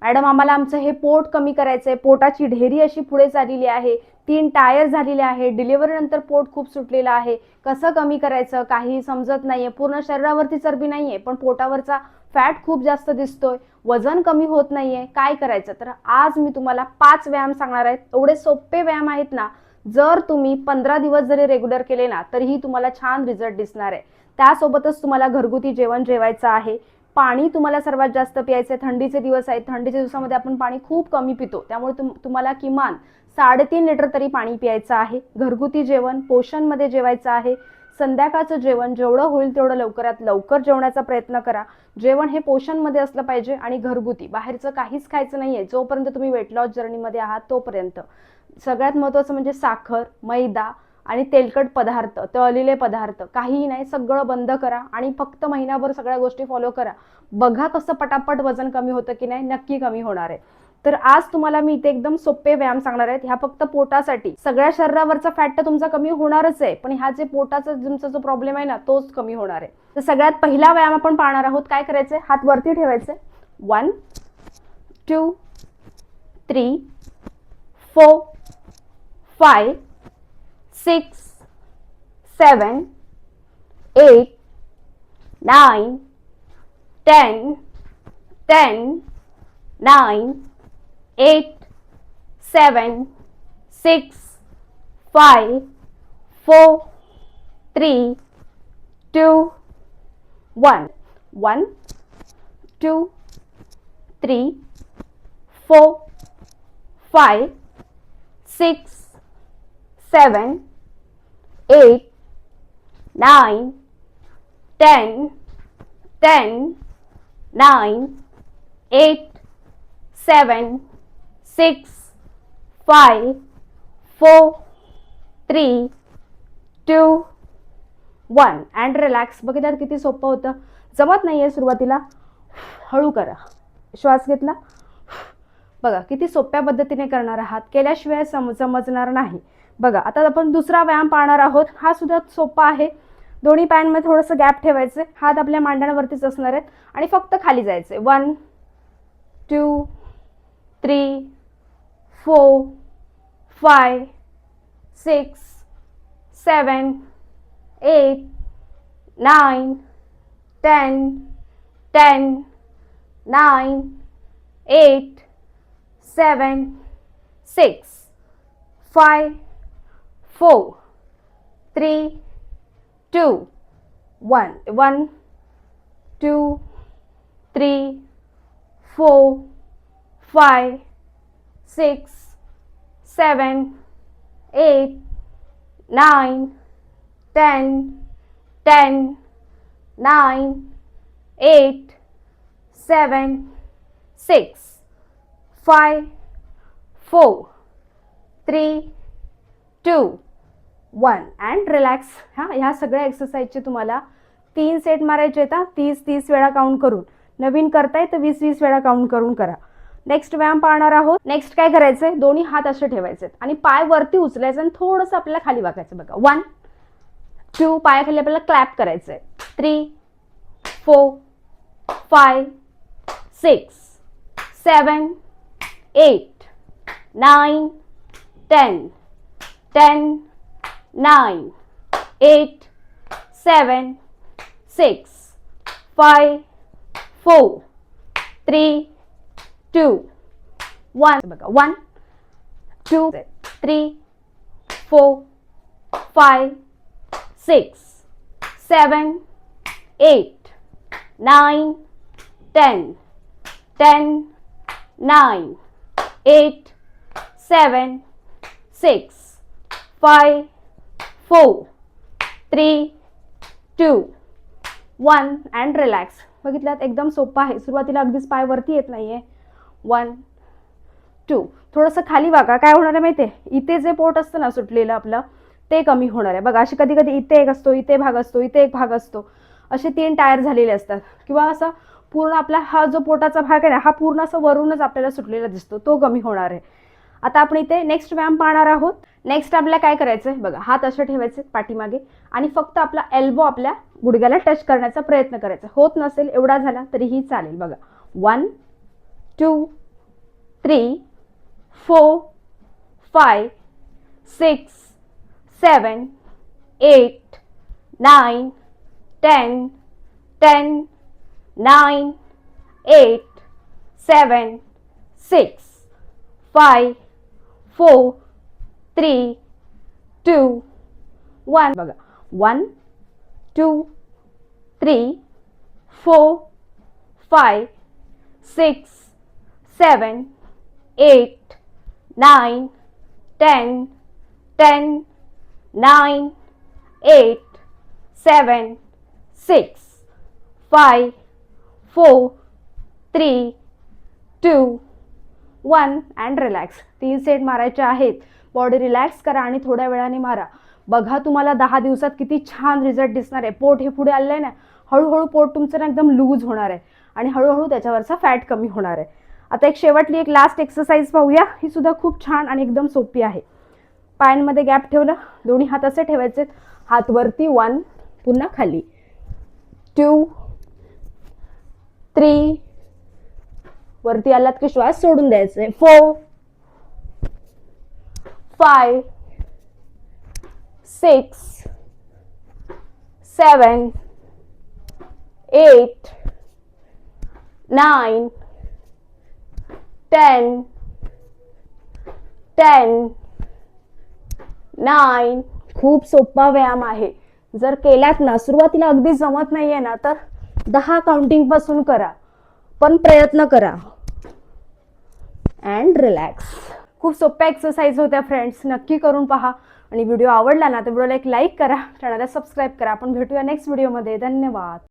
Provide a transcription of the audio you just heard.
Madam आम्हाला आमचं हे पोट कमी करायचंय, पोटाची ढेरी अशी पुढे चाललेली आहे, 3 टायर झालेले आहे, डिलिव्हरी नंतर पोट खूप सुटलेलं आहे, कसं कमी करायचं काही समजत नाहीये, पूर्ण शरीरावरती चरबी नाहीये पण पोटावरचा फॅट खूप जास्त दिसतोय, वजन कमी होत नाहीये, काय करायचं? तर आज मी तुम्हाला 5 व्यायाम सांगणार आहे. एवढे सोपे व्यायाम आहेत ना, जर तुम्ही 15 दिवस जरी रेग्युलर केले ना तरीही तुम्हाला छान रिझल्ट दिसणार आहे. त्यासोबतच तुम्हाला घरगुती जेवण जेवायचं आहे. पाणी तुम्हाला सर्वात जास्त प्यायचं आहे. थंडीचे दिवस आहेत, थंडीच्या दिवसामध्ये आपण पाणी खूप कमी पितो, त्यामुळे तुम्हाला किमान 3.5 लिटर तरी पाणी प्यायचं आहे. घरगुती जेवण पोषणमध्ये जेवायचं आहे. संध्याकाळचं जेवण जेवढं होईल तेवढं लवकरात लवकर जेवण्याचा प्रयत्न करा. जेवण हे पोषणमध्ये असलं पाहिजे आणि घरगुती, बाहेरचं काहीच खायचं नाहीये जोपर्यंत तुम्ही वेट लॉस जर्नीमध्ये आहात तोपर्यंत. सगळ्यात महत्त्वाचं म्हणजे साखर, मैदा आणि तेलकट पदार्थ, तळलेले पदार्थ काहीही नाही, सगळं बंद करा आणि फक्त महिनाभर सगळ्या गोष्टी फॉलो करा. बघा कसं पटापट वजन कमी होतं की नाही, नक्की कमी होणार आहे. तर आज तुम्हाला मी इथे एकदम सोपे व्यायाम सांगणार आहेत. ह्या फक्त पोटासाठी, सगळ्या शरीरावरचा फॅट तर तुमचा कमी होणारच आहे, पण ह्या जे पोटाचा तुमचा जो प्रॉब्लेम आहे ना तोच कमी होणार आहे. तर सगळ्यात पहिला व्यायाम आपण पाहणार आहोत. काय करायचंय? हात वरती ठेवायचे. 1 2 3 4 5 6 7 8 9 10 10 9 8 7 6 5 4 3 2 1 1 2 3 4 5 6 7 8 9 10 10 9 8 7 6 5 4 3 2 1 अँड रिलॅक्स. बघितलं किती सोपं होतं. जमत नाहीये सुरुवातीला, हळू करा. श्वास घेतला, बघा किती सोप्या पद्धतीने करणार आहात, केल्याशिवाय समजणार नाही. बघा आता आपण दुसरा व्यायाम पाहणार आहोत. हा सुद्धा सोपा आहे. दोन्ही पायांमध्ये थोडंसं गॅप ठेवायचे, हात आपल्या मांड्यांवरतीच असणार आहेत आणि फक्त खाली जायचे. 1 2 3 4 5 6 7 8 9 10 10 9 8 7 6 5 4 3 2 1 1 2 3 4 5 6 7 8 9 10 10 9 8 7 6 5 4 3 2 1 अँड रिलॅक्स. ह्या सगळ्या एक्सरसाइजचे तुम्हाला 3 सेट मारायचे आहेत. 30-30 वेळा काउंट करून. नवीन करताय तर 20-20 वेळा काउंट करून करा. नेक्स्ट व्यायाम पाहणार आहोत. नेक्स्ट काय करायचंय? दोन्ही हात असे ठेवायचे आणि पाय वरती उचलायचे आणि थोडंसं आपल्याला खाली वाकायचं. बघा 1 2 पायाखाली आपल्याला क्लॅप करायचंय. 3 4 5 6 7 8 9 10 10 9 8 7 6 5 4 3 2 1. बघा 1 2 3 4 5 6 7 8 9 10 10 9 8 7 6 5 4 3 2 1 अँड रिलॅक्स. बघितलात एकदम सोपं आहे. सुरुवातीला अगदीच पाय वरती येत नाहीये. 1 2 थोडंसं खाली वागा. काय होणार आहे माहिती आहे? इथे जे पोट असतं ना सुटलेलं आपलं ते कमी होणार आहे. बघा अशी कधी कधी इथे एक असतो, इथे भाग असतो, इथे एक भाग असतो, असे 3 टायर झालेले असतात किंवा असं पूर्ण आपला हा जो पोटाचा भाग आहे ना हा पूर्ण असं वरूनच आपल्याला सुटलेला दिसतो, तो कमी होणार आहे. आता आपण इथे नेक्स्ट व्यायाम पाहणार आहोत. नेक्स्ट आपल्याला काय करायचंय? बघा हात असे ठेवायचे पाठीमागे आणि फक्त आपला एल्बो आपल्या गुडघ्याला टच करण्याचा प्रयत्न करायचा. होत नसेल एवढा झाला तरीही चालेल. बघा 1 2 3 4 5 6 7 8 9 10 10 9 8 7 6 5 4 3 2 1 बघा 1 2 3 4 5 6 7 8 9 10 10 9 8 7 6 5 4 3 2 1 अँड रिलॅक्स. 3 सेट मारायचे आहेत. बॉडी रिलॅक्स करा आणि थोड्या वेळाने मारा. बघा तुम्हाला 10 दिवसात किती छान रिझल्ट दिसणार आहे. पोट हे पुढे आलेलं आहे ना, हळूहळू पोट तुमचं ना एकदम लूज होणार आहे आणि हळूहळू त्याच्यावरचा फॅट कमी होणार आहे. आता एक लास्ट एक्सरसाइज पाहूया. ही सुद्धा खूप छान आणि एकदम सोपी आहे. पायांमध्ये गॅप ठेवलं, दोन्ही हात असे ठेवायचे, हात वरती 1 पुन्हा खाली 2 3 वरती आलात की श्वास सोडून द्यायचे 4 5 6 7 8 9 10 10 9. खूप सोपा व्यायाम आहे. जर केलात ना, सुरुवातीला अगदी जमत नाहीये ना, तर 10 काउंटिंग पासून करा, पण प्रयत्न करा. And relax. खूप सोप्या एक्सरसाइज होत्या फ्रेंड्स. नक्की करून पहा आणि व्हिडिओ आवडला ना तर व्हिडिओला एक लाईक करा, चॅनलला सबस्क्राईब करा. आपण भेटूया नेक्स्ट व्हिडिओमध्ये. धन्यवाद.